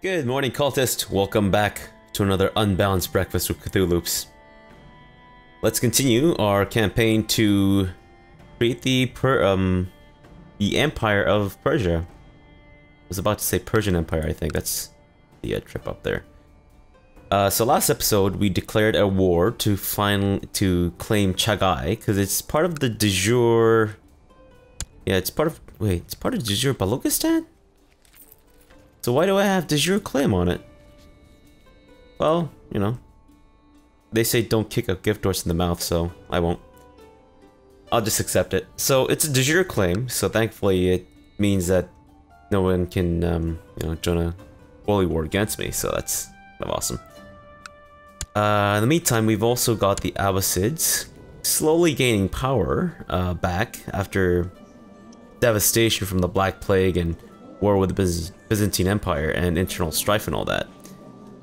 Good morning, cultist. Welcome back to another unbalanced breakfast with CthuLoops. Let's continue our campaign to create the Empire of Persia. I was about to say Persian Empire. I think that's the trip up there. So last episode we declared a war to claim Chagai because it's part of the de jure. Yeah, it's part of de jure Balochistan. So why do I have de jure claim on it? Well, you know, they say don't kick a gift horse in the mouth, so I won't. I'll just accept it. So it's a de jure claim, so thankfully it means that no one can, you know, join a holy war against me, so that's kind of awesome. In the meantime, we've also got the Abbasids slowly gaining power back after devastation from the Black Plague and war with the Byzantine Empire and internal strife and all that.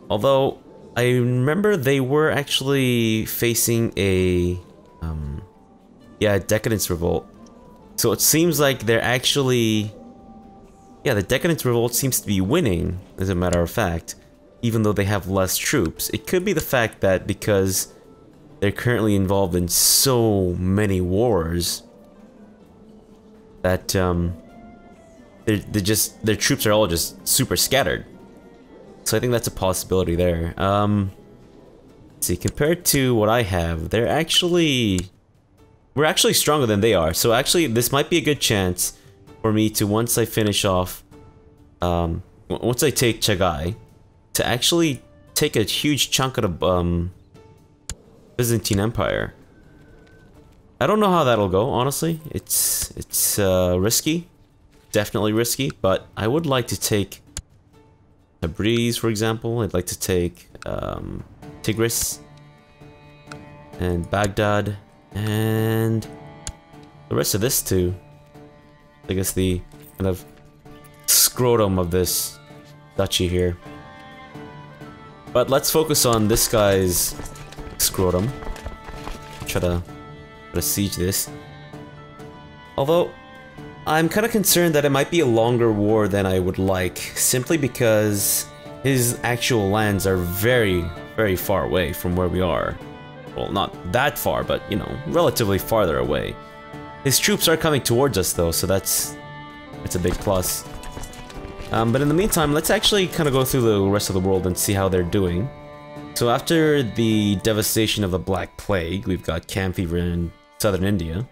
Although, I remember they were actually facing a, decadence revolt. So it seems like they're actually, the decadence revolt seems to be winning, as a matter of fact, even though they have less troops. It could be the fact that because they're currently involved in so many wars, that, their troops are all just super scattered. So I think that's a possibility there. Let's see, compared to what I have, we're actually stronger than they are. So actually, this might be a good chance for me to, once I finish off, once I take Chagai, to actually take a huge chunk of the Byzantine Empire. I don't know how that'll go, honestly. It's risky. Definitely risky, but I would like to take Tabriz, for example. I'd like to take Tigris and Baghdad and the rest of this too. I guess the kind of scrotum of this duchy here. But let's focus on this guy's scrotum. Try to siege this. Although I'm kind of concerned that it might be a longer war than I would like, simply because his actual lands are very, very far away from where we are. Well, not that far, but, you know, relatively farther away. His troops are coming towards us, though, so that's a big plus. But in the meantime, let's actually kind of go through the rest of the world and see how they're doing. So after the devastation of the Black Plague, we've got camp fever in southern India,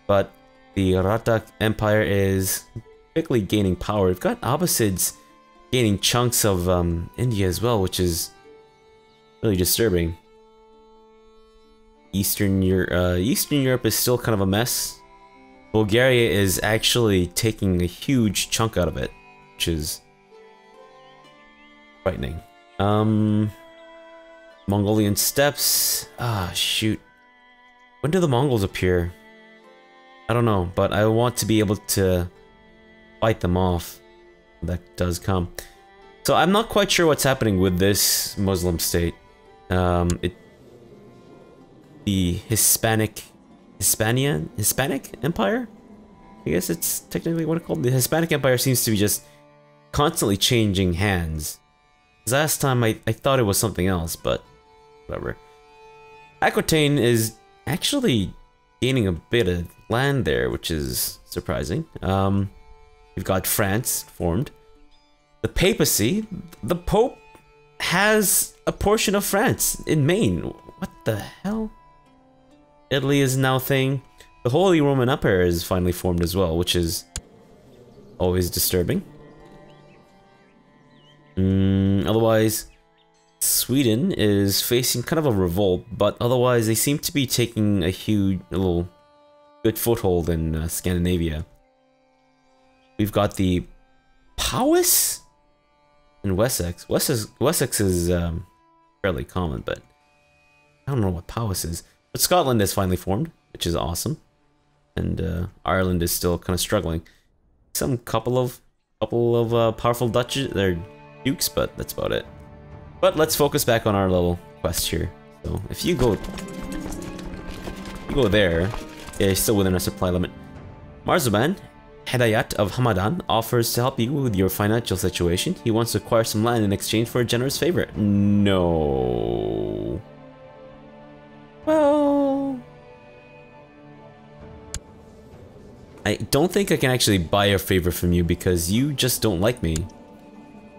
but the Ratak Empire is quickly gaining power. We've got Abbasids gaining chunks of India as well, which is really disturbing. Eastern Europe is still kind of a mess. Bulgaria is actually taking a huge chunk out of it, which is frightening. Mongolian steppes. Ah, shoot. When do the Mongols appear? I don't know, but I want to be able to fight them off. That does come. So I'm not quite sure what's happening with this Muslim state. The Hispanic Empire? I guess it's technically what it's called. The Hispanic Empire seems to be just constantly changing hands. Last time I thought it was something else, but whatever. Aquitaine is actually gaining a bit of land there, which is surprising. We've got France formed. The papacy, the Pope has a portion of France in Maine. What the hell? Italy is now a thing. The Holy Roman Empire is finally formed as well, which is always disturbing. Otherwise, Sweden is facing kind of a revolt, but otherwise they seem to be taking a little good foothold in Scandinavia. We've got the Powys and Wessex. Wessex is fairly common, but I don't know what Powys is. But Scotland is finally formed, which is awesome, and Ireland is still kind of struggling. Some couple of powerful duchies, they're dukes, but that's about it. But let's focus back on our little quest here. So if you go there, yeah, you're still within our supply limit. Marzaban Hedayat of Hamadan offers to help you with your financial situation. He wants to acquire some land in exchange for a generous favor. No. Well... I don't think I can actually buy a favor from you because you just don't like me.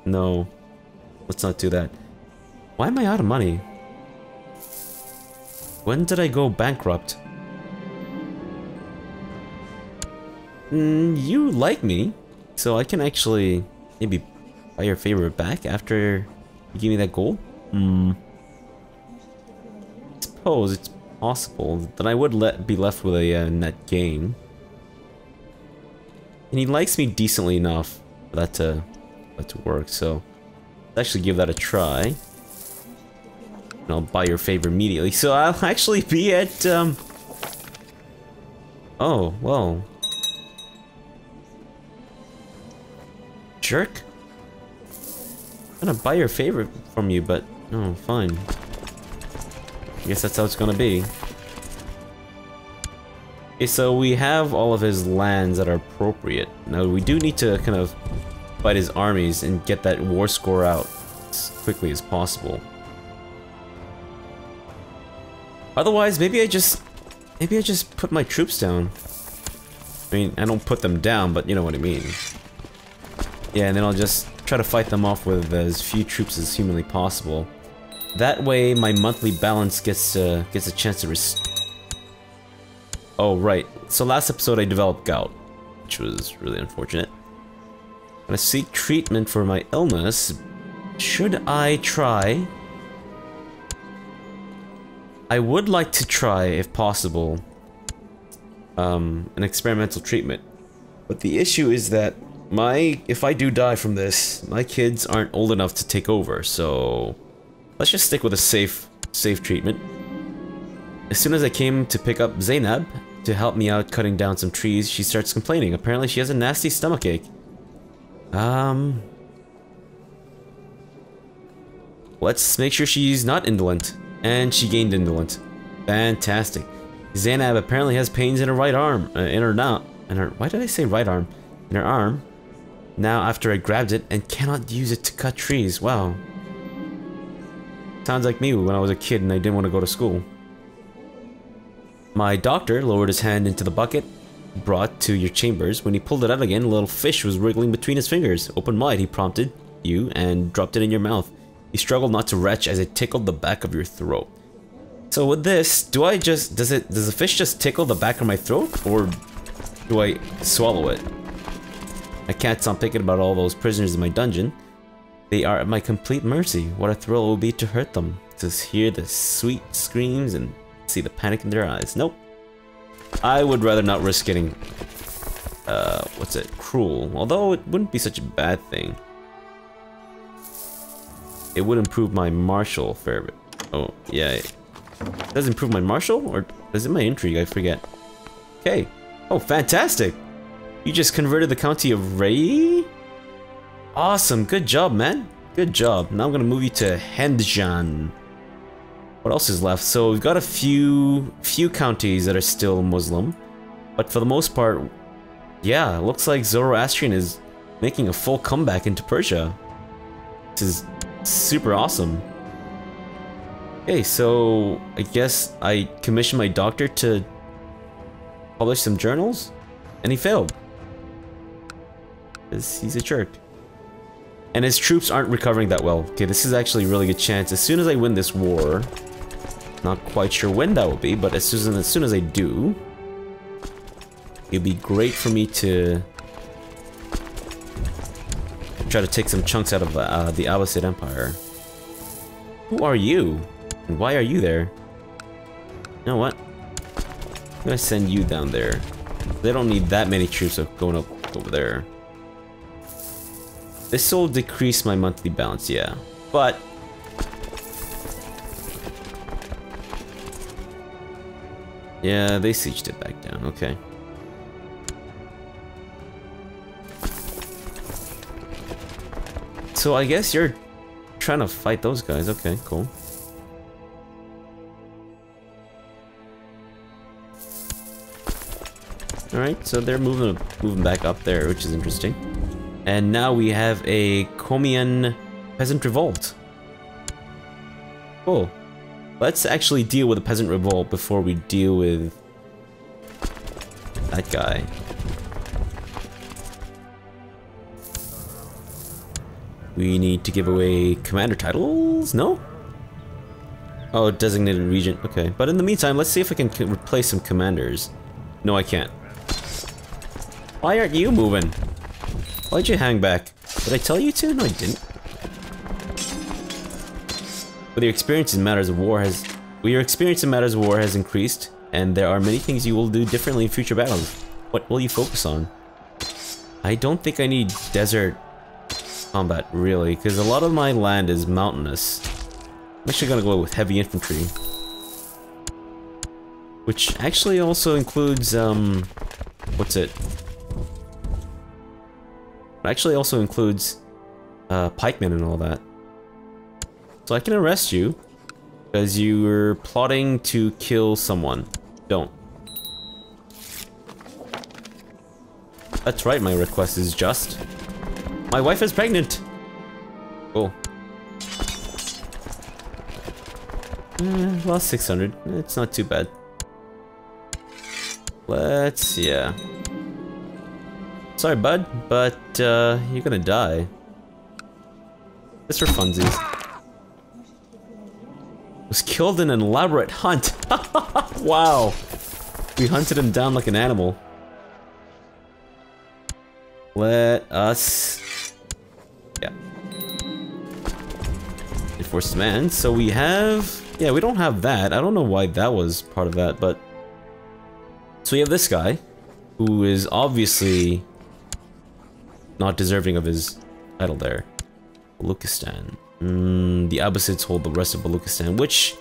No. Let's not do that. Why am I out of money? When did I go bankrupt? You like me, so I can actually maybe buy your favor back after you give me that gold? I suppose it's possible that I would be left with a net gain. And he likes me decently enough for that to work, so let's actually give that a try. And I'll buy your favor immediately. So I'll actually be at, oh, well. Jerk. I'm gonna buy your favor from you, but, oh, fine. I guess that's how it's gonna be. Okay, so we have all of his lands that are appropriate. Now we do need to kind of fight his armies and get that war score out as quickly as possible. Otherwise, maybe I just put my troops down. I mean, I don't put them down, but you know what I mean. Yeah, and then I'll just try to fight them off with as few troops as humanly possible. That way, my monthly balance gets a chance to Oh, right. So last episode I developed gout, which was really unfortunate. I'm gonna seek treatment for my illness. Should I try? I would like to try, if possible, an experimental treatment. But the issue is that if I do die from this, my kids aren't old enough to take over, so let's just stick with a safe treatment. As soon as I came to pick up Zainab to help me out cutting down some trees, she starts complaining. Apparently she has a nasty stomachache. Let's make sure she's not indolent. And she gained indolent. Fantastic. Zainab apparently has pains in her right arm. Why did I say right arm? In her arm. Now after I grabbed it and cannot use it to cut trees. Wow. Sounds like me when I was a kid and I didn't want to go to school. My doctor lowered his hand into the bucket brought to your chambers. When he pulled it out again, a little fish was wriggling between his fingers. Open wide, he prompted you and dropped it in your mouth. You struggled not to retch as it tickled the back of your throat. So with this, does the fish just tickle the back of my throat, or do I swallow it? I can't stop thinking about all those prisoners in my dungeon. They are at my complete mercy. What a thrill it will be to hurt them, to hear the sweet screams and see the panic in their eyes. Nope. I would rather not risk getting, cruel. Although it wouldn't be such a bad thing. It would improve my martial fair bit. Oh, yeah. It does improve my martial? Or is it my intrigue? I forget. Okay. Oh, fantastic! You just converted the county of Ray? Awesome. Good job, man. Good job. Now I'm gonna move you to Hendjan. What else is left? So we've got a few counties that are still Muslim. But for the most part, yeah, it looks like Zoroastrian is making a full comeback into Persia. This is super awesome. Okay, so I guess I commissioned my doctor to publish some journals, and he failed. Because he's a jerk. And his troops aren't recovering that well. Okay, this is actually a really good chance. As soon as I win this war, not quite sure when that will be, but as soon as I do, it'd be great for me to try to take some chunks out of the Abbasid Empire. Who are you? And why are you there? You know what? I'm gonna send you down there. They don't need that many troops going up over there. This will decrease my monthly balance, yeah. But yeah, they sieged it back down, okay. So I guess you're trying to fight those guys. Okay, cool. Alright, so they're moving back up there, which is interesting. And now we have a Komian peasant revolt. Cool. Let's actually deal with the peasant revolt before we deal with that guy. We need to give away commander titles? No? Oh, designated region. Okay, but in the meantime, let's see if I can replace some commanders. No, I can't. Why aren't you moving? Why'd you hang back? Did I tell you to? No, I didn't. But your experience in matters of war has... Well, your experience in matters of war has increased, and there are many things you will do differently in future battles. What will you focus on? I don't think I need desert combat, really, because a lot of my land is mountainous. I'm actually gonna go with heavy infantry. Which actually also includes, what's it? It actually also includes, pikemen and all that. So I can arrest you, because you were plotting to kill someone. Don't. That's right, my request is just. My wife is pregnant! Cool. Well, 600. It's not too bad. Let's... yeah. Sorry, bud, but, you're gonna die. Just for funsies. Was killed in an elaborate hunt. Wow. We hunted him down like an animal. Let us... yeah. Enforced demand. So we have... yeah, we don't have that. I don't know why that was part of that, but... so we have this guy, who is obviously not deserving of his title there. Baluchistan. The Abbasids hold the rest of Baluchistan, which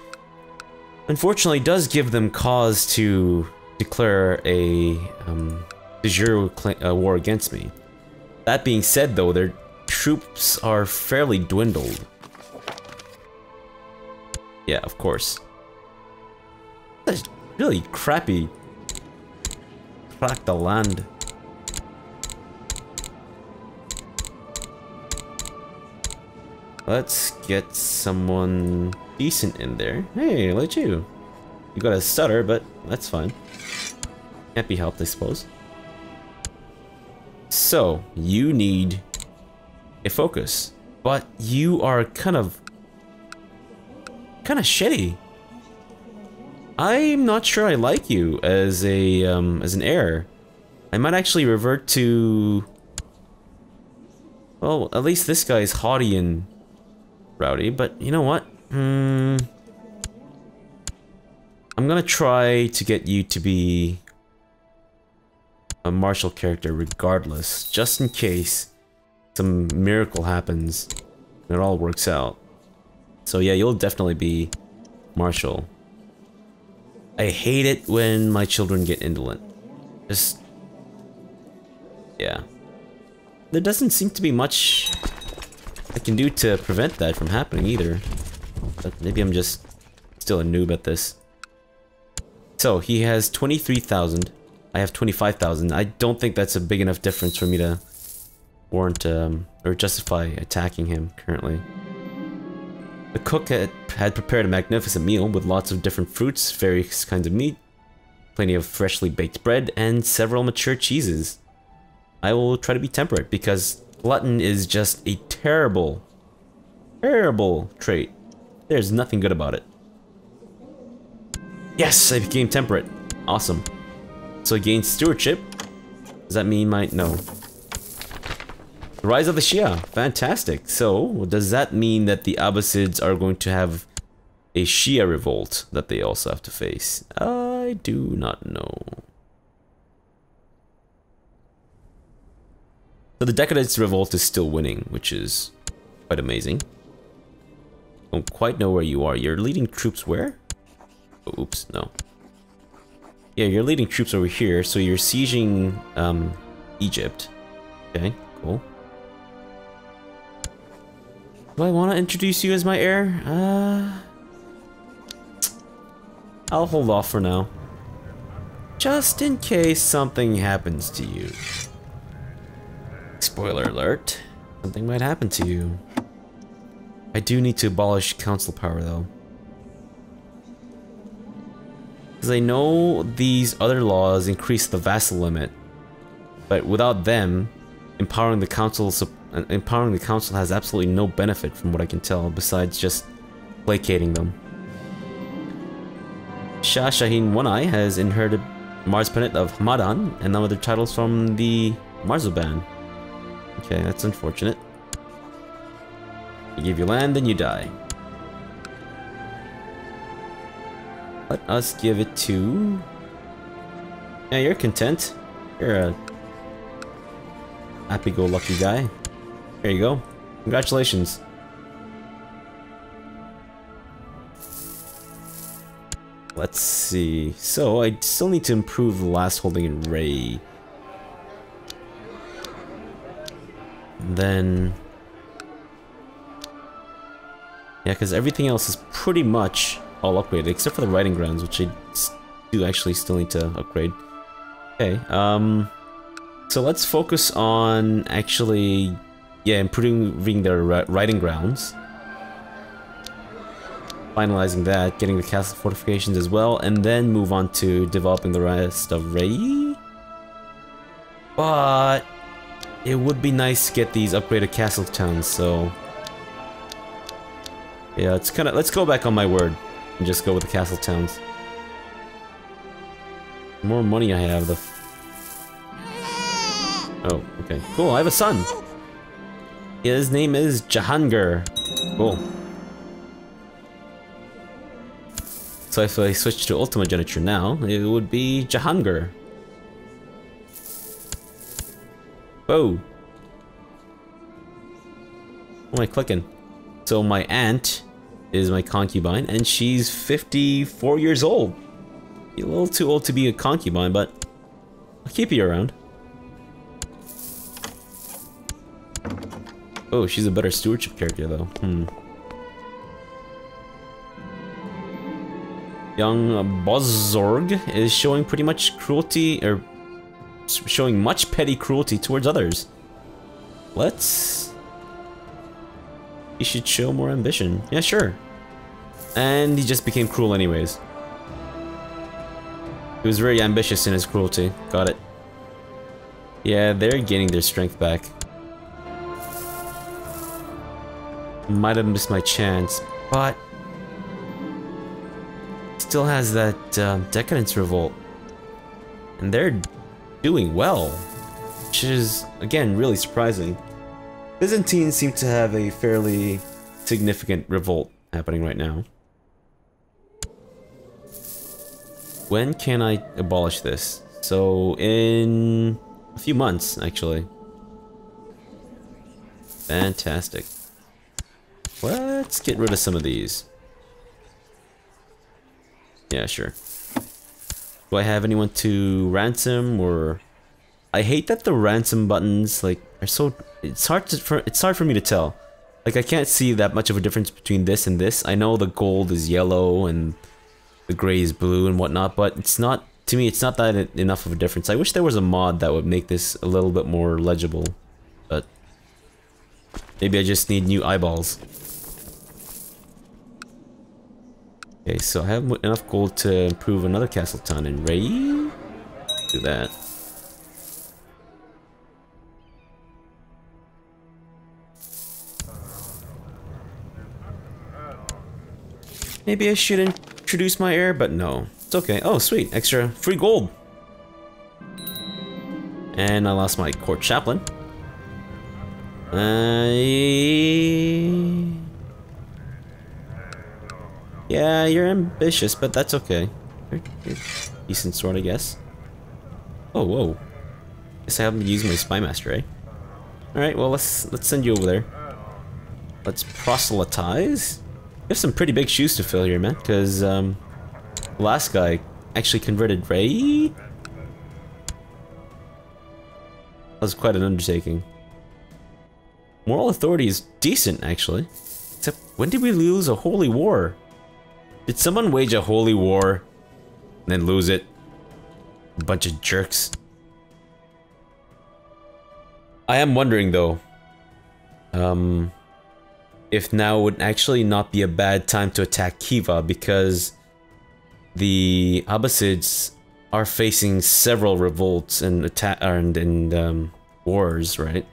unfortunately does give them cause to declare a de jure war against me. That being said, though, their troops are fairly dwindled. Yeah, of course. That's really crappy. Crack the land. Let's get someone decent in there. Hey, look at you. You got a stutter, but that's fine. Can't be helped, I suppose. So, you need a focus. But you are kind of shitty. I'm not sure I like you as a as an heir. I might actually revert to... well, at least this guy is haughty and rowdy, but you know what? I'm gonna try to get you to be a martial character regardless, just in case some miracle happens and it all works out. So yeah, you'll definitely be martial. I hate it when my children get indolent. Just... yeah. There doesn't seem to be much I can do to prevent that from happening either. But maybe I'm just still a noob at this. So, he has 23,000. I have 25,000. I don't think that's a big enough difference for me to warrant, or justify attacking him currently. The cook had prepared a magnificent meal with lots of different fruits, various kinds of meat, plenty of freshly baked bread, and several mature cheeses. I will try to be temperate because glutton is just a terrible, terrible trait. There's nothing good about it. Yes, I became temperate. Awesome. So I gained stewardship. Does that mean my... no. The rise of the Shia. Fantastic. So, does that mean that the Abbasids are going to have a Shia revolt that they also have to face? I do not know. So the Decadence revolt is still winning, which is quite amazing. Don't quite know where you are. You're leading troops where? Oh, oops, no. Yeah, you're leading troops over here, so you're sieging Egypt. Okay, cool. Do I want to introduce you as my heir? I'll hold off for now. just in case something happens to you. Spoiler alert, something might happen to you. I do need to abolish council power though. Because I know these other laws increase the vassal limit, but without them, empowering the council has absolutely no benefit from what I can tell, besides just placating them. Shah Shaheen One-Eye has inherited Mars Pendant of Hamadan and other titles from the Marzoban. Okay, that's unfortunate. You give your land, then you die. Let us give it to... Yeah, you're content. You're a happy-go-lucky guy. There you go. Congratulations. Let's see. So, I still need to improve the last holding in Ray. And then... Yeah, because everything else is pretty much all upgraded, except for the riding grounds, which I do actually still need to upgrade. Okay, so let's focus on actually, yeah, improving their riding grounds. Finalizing that, getting the castle fortifications as well, and then move on to developing the rest of Ray. But it would be nice to get these upgraded castle towns, so yeah, let's go back on my word and just go with the castle towns. The more money I have, the oh, okay, cool. I have a son. His name is Jahangir. Cool. So if I switch to Ultima Geniture now, it would be Jahangir. Whoa. What am I clicking? So my aunt is my concubine, and she's 54 years old. A little too old to be a concubine, but I'll keep you around. Oh, she's a better stewardship character though. Young Bozorg is showing pretty much cruelty, or showing much petty cruelty towards others. He should show more ambition. Yeah, sure. And he just became cruel anyways. He was very ambitious in his cruelty. Got it. Yeah, they're gaining their strength back. Might have missed my chance, but still has that Decadence Revolt. And they're doing well, which is, again, really surprising. Byzantines seem to have a fairly significant revolt happening right now. When can I abolish this? So, in a few months, actually. Fantastic. Let's get rid of some of these. Yeah, sure. Do I have anyone to ransom, or... I hate that the ransom buttons, like, are so... It's hard for me to tell. Like, I can't see that much of a difference between this and this. I know the gold is yellow and the gray is blue and whatnot, but it's not... To me, it's not that enough of a difference. I wish there was a mod that would make this a little bit more legible. But... maybe I just need new eyeballs. Okay, so I have enough gold to improve another castle town in Ray. Do that. Maybe I should introduce my heir, but no. It's okay. Oh, sweet. Extra free gold. And I lost my court chaplain. Yeah, you're ambitious, but that's okay. You're decent sort, I guess. Oh, whoa. Guess I haven't used my spymaster, eh? Alright, well, let's send you over there. Let's proselytize. You have some pretty big shoes to fill here, man, because, the last guy actually converted Ray? That was quite an undertaking. Moral authority is decent, actually. Except, when did we lose a holy war? Did someone wage a holy war and then lose it? Bunch of jerks. I am wondering though, if now would actually not be a bad time to attack Khiva, because the Abbasids are facing several revolts and wars, right?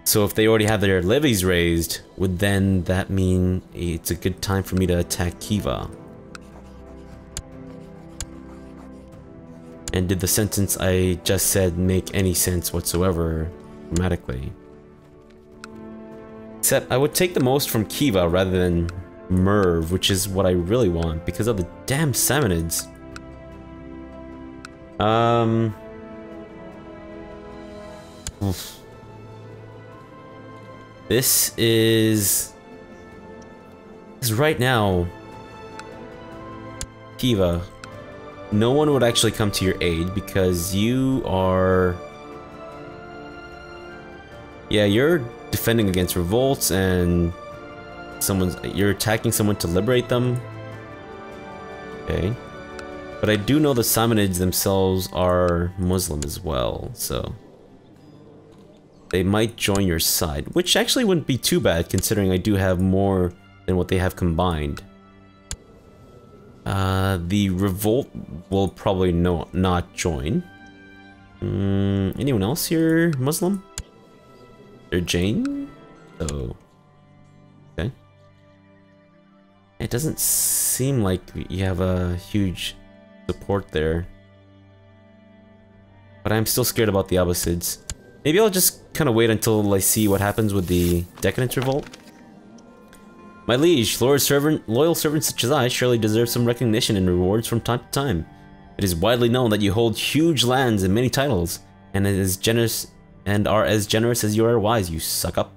So if they already have their levies raised, would then that mean it's a good time for me to attack Khiva? And did the sentence I just said make any sense whatsoever grammatically? Except I would take the most from Khiva rather than Merv, which is what I really want because of the damn Samanids. Oof. This is right now, Khiva, no one would actually come to your aid because you are... Yeah, you're defending against revolts and you're attacking someone to liberate them. Okay. But I do know the Samanids themselves are Muslim as well, so they might join your side, which actually wouldn't be too bad considering I do have more than what they have combined. The revolt will probably not join. Anyone else here Muslim? They're Jain? So, okay. It doesn't seem like you have a huge support there. But I'm still scared about the Abbasids. Maybe I'll just kind of wait until I see what happens with the Decadence Revolt. My liege, loyal servants such as I surely deserve some recognition and rewards from time to time. It is widely known that you hold huge lands and many titles, and are as generous as you are wise, you suck up.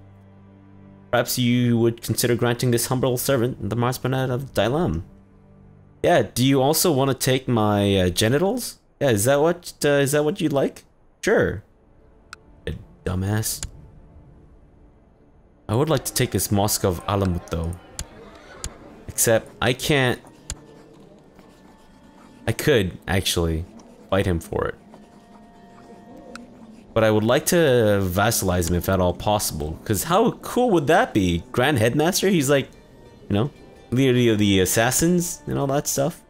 Perhaps you would consider granting this humble servant the Marspanet of Dailam. Yeah, do you also want to take my genitals? Yeah, is that what you'd like? Sure. Dumbass. I would like to take this Mosque of Alamut though. Except I can't... I could actually fight him for it. But I would like to vassalize him if at all possible. Because how cool would that be? Grand Headmaster? He's like, you know, leader of the assassins and all that stuff.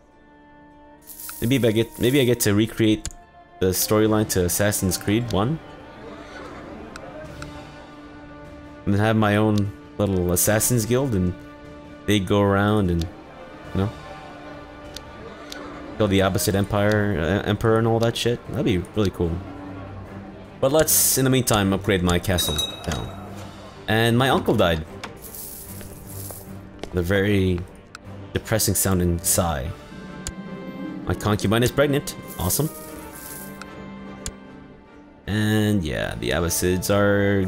Maybe I get to recreate the storyline to Assassin's Creed 1. And then have my own little assassins guild and they go around and, you know, kill the Abbasid Emperor and all that shit. That'd be really cool. But let's, in the meantime, upgrade my castle town. And my uncle died. The very depressing sounding sigh. My concubine is pregnant. Awesome. And yeah, the Abbasids are...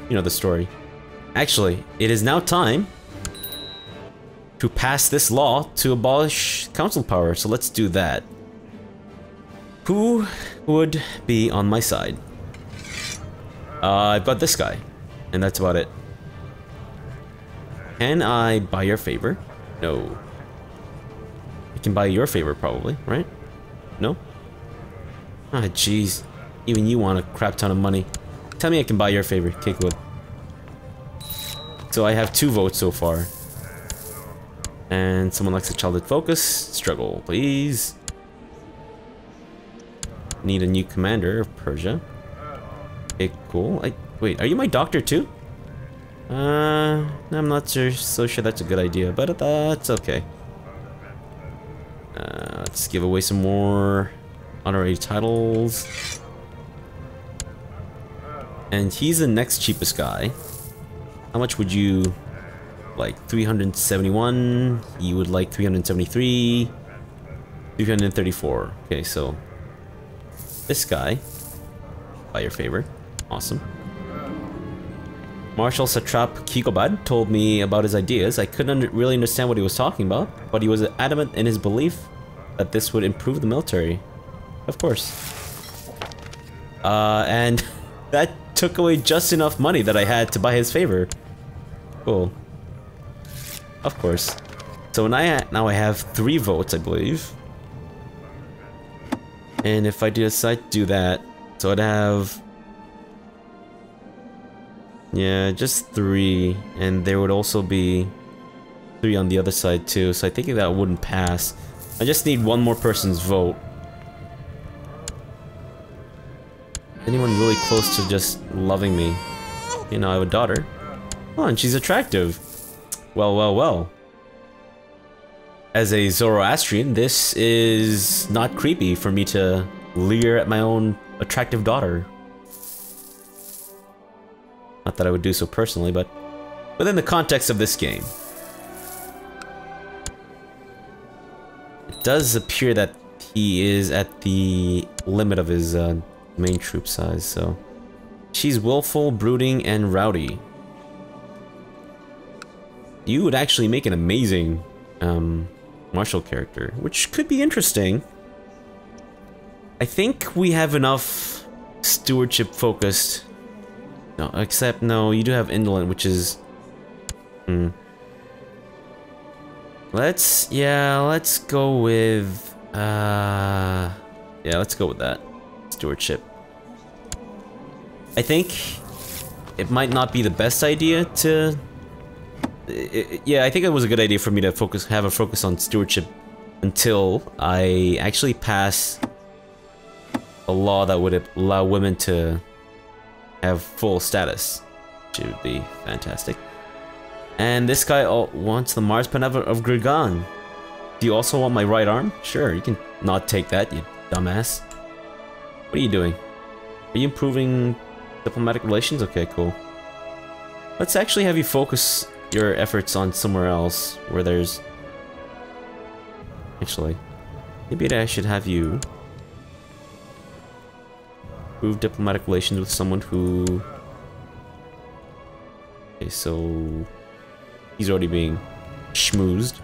You know the story. Actually, it is now time to pass this law to abolish council power, so let's do that. Who would be on my side? I've got this guy, and that's about it. Can I buy your favor? No. I can buy your favor probably, right? No? Ah, jeez. Even you want a crap ton of money. Tell me I can buy your favor. Okay, good. So I have 2 votes so far. And someone likes a childhood focus. Struggle, please. Need a new commander of Persia. Okay, cool. Wait, are you my doctor too? I'm not so sure that's a good idea, but that's okay. Let's give away some more honorary titles. And he's the next cheapest guy. How much would you like? 371. You would like 373. 334. Okay, so this guy, by your favor. Awesome. Marshal Satrap Kigobad told me about his ideas. I couldn't really understand what he was talking about, but he was adamant in his belief that this would improve the military. Of course. And that took away just enough money that I had to buy his favor. Cool. Of course. So now I have 3 votes, I believe. And if I decide to do that, so I'd have... yeah, just 3, and there would also be 3 on the other side too, so I think that wouldn't pass. I just need one more person's vote. Anyone really close to just loving me? You know, I have a daughter. Oh, and she's attractive. Well, well, well. As a Zoroastrian, this is not creepy for me to leer at my own attractive daughter. Not that I would do so personally, but within the context of this game. It does appear that he is at the limit of his main troop size, so... she's willful, brooding, and rowdy. You would actually make an amazing martial character, which could be interesting. I think we have enough stewardship focused. No, except no, you do have indolent, which is... let's go with... yeah, let's go with that. Stewardship. I think it might not be the best idea to... yeah, I think it was a good idea for me to have a focus on stewardship until I actually pass a law that would allow women to have full status, which would be fantastic. And this guy wants the Mars Paneva of Grigan. Do you also want my right arm? Sure, you can not take that, you dumbass. What are you doing? Are you improving diplomatic relations? Okay, cool. Let's actually have you focus your efforts on somewhere else where there's... actually, maybe I should have you improve diplomatic relations with someone who... okay, so... he's already being schmoozed.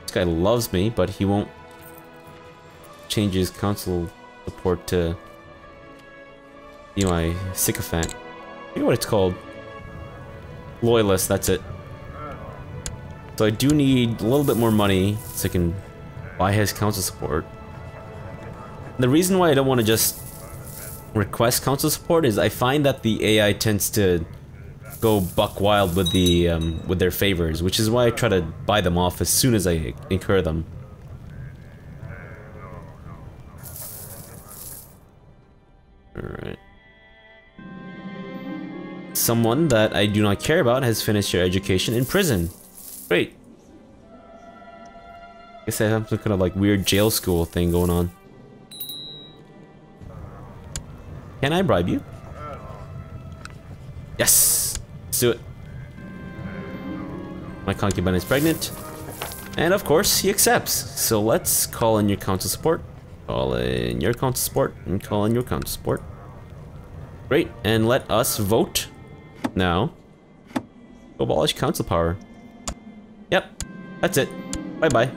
This guy loves me, but he won't change his council support to be my sycophant. I forget what it's called. Loyalist, that's it. So I do need a little bit more money so I can buy his council support. The reason why I don't want to just request council support is I find that the AI tends to go buck wild with the with their favors, which is why I try to buy them off as soon as I incur them. Alright. Someone that I do not care about has finished their education in prison. Great. Guess I have some kind of like weird jail school thing going on. Can I bribe you? Yes! Let's do it. My concubine is pregnant. And of course, he accepts. So let's call in your council support. Call in your council support. And call in your council support. Great. And let us vote now. Abolish council power. Yep. That's it. Bye-bye.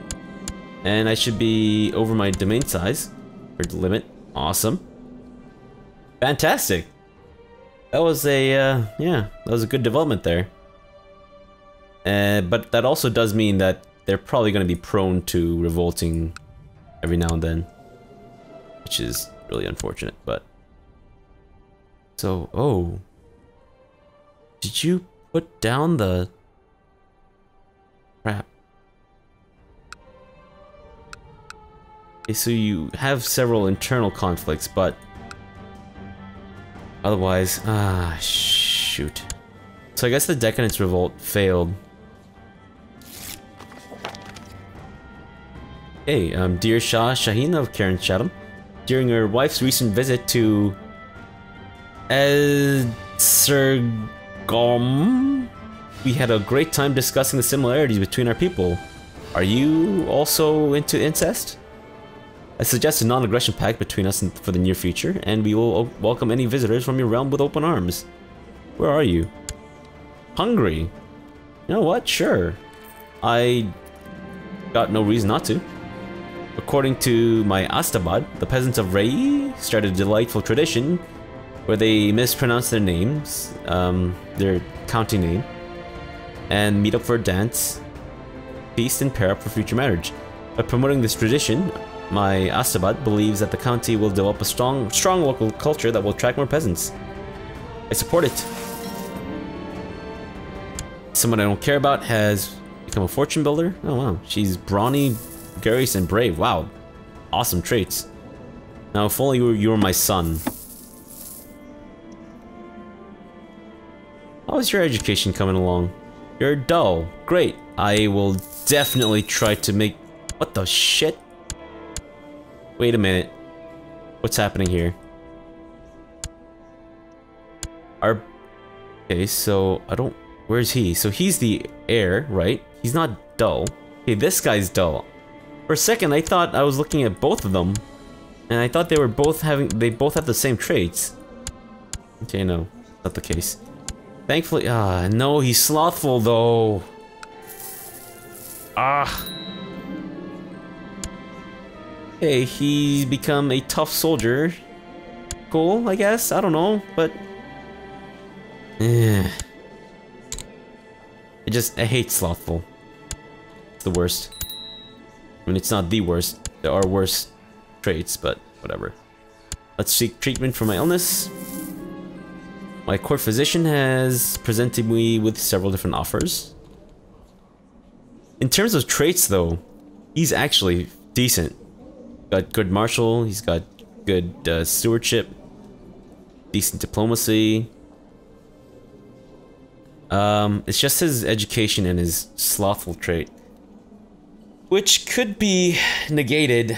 And I should be over my domain size. Or limit. Awesome. Fantastic. That was a, yeah, that was a good development there. But that also does mean that they're probably going to be prone to revolting every now and then. Which is really unfortunate, but... so, oh. Did you put down the... crap. Okay, so you have several internal conflicts, but... otherwise, shoot. So I guess the Decadence Revolt failed. Hey, dear Shah Shaheen of Karen Chatham, during your wife's recent visit to Sergom, we had a great time discussing the similarities between our people. Are you also into incest? I suggest a non-aggression pact between us for the near future, and we will welcome any visitors from your realm with open arms. Where are you? Hungry. You know what? Sure. I got no reason not to. According to my Astabad, the peasants of Rei started a delightful tradition where they mispronounce their names, their county name, and meet up for a dance, feast, and pair up for future marriage. By promoting this tradition, my Astabat believes that the county will develop a strong local culture that will attract more peasants. I support it. Someone I don't care about has become a fortune builder. Oh wow, she's brawny, gregarious, and brave. Wow, awesome traits. Now, if only you were my son. How is your education coming along? You're dull. Great. I will definitely try to make... What the shit? Wait a minute. What's happening here? Okay, so I don't... Where's he? So he's the heir, right? He's not dull. Okay, this guy's dull. For a second, I thought I was looking at both of them. And I thought they were both having... They both have the same traits. Okay, no. Not the case. Thankfully... no, he's slothful, though. Hey, he's become a tough soldier. Cool, I guess. I don't know, but... I hate slothful. It's the worst. I mean, it's not the worst. There are worse traits, but whatever. Let's seek treatment for my illness. My court physician has presented me with several different offers. In terms of traits, though, he's actually decent. Got good martial, he's got good stewardship, decent diplomacy. It's just his education and his slothful trait, which could be negated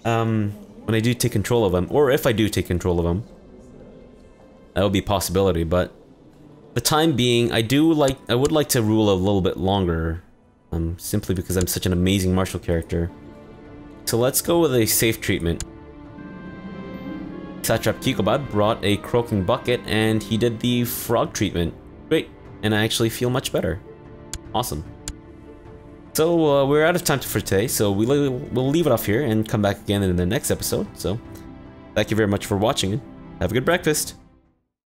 when I do take control of him, or if I do take control of him. That would be a possibility, but the time being, I would like to rule a little bit longer, simply because I'm such an amazing martial character. So let's go with a safe treatment. Satrap Kikobat brought a croaking bucket, and he did the frog treatment. Great, and I actually feel much better. Awesome. So we're out of time for today, so we'll leave it off here and come back again in the next episode. So thank you very much for watching, and have a good breakfast.